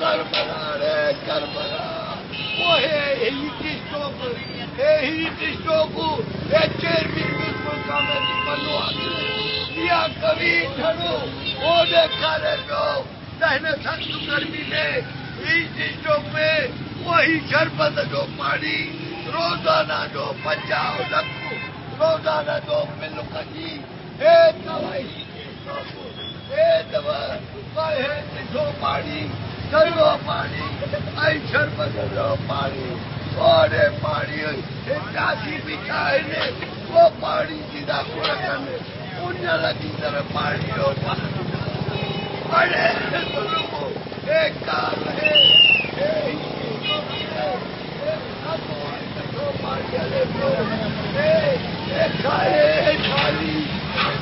Karbala रे Karbala वो है हीटी स्टॉक ए चेयरमैन बिल्कुल काम है पन्नो या कभी ठनो वो देखा रे जो तहने सख्त गर्मी में हीटी स्टॉक में वही शरबत जो पानी रोजाना जो 50 लख रोजाना जो मिल कजी ए दवाई ए दवा काहे जो पानी चलो पानी आई शरबत जो पानी और पानी चाची बिछाए ने वो पानी सीधा पूरा करने उन्हें लगी तरह पानी हो अरे सुनो एक काम है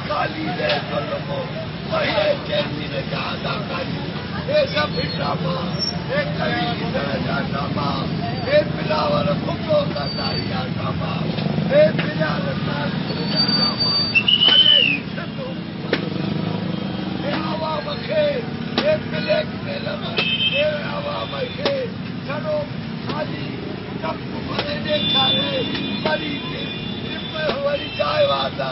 काली रे सुनो वही चेमी ने कहा काली ये सब ड्रामा एक कवि की तरह का ड्रामा एक पिलावर खुदों का दारिया ड्रामा एक पिलावर का ड्रामा अरे ईश्वरों ये हवा मखे एक पिले के लगा ये हवा मखे चलो खाली चप्पू बने देखा रे बड़ी इसमें हमारी चाय वादा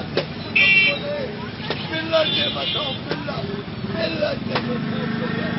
पिल्लर के बताओ पिल्लर के बताओ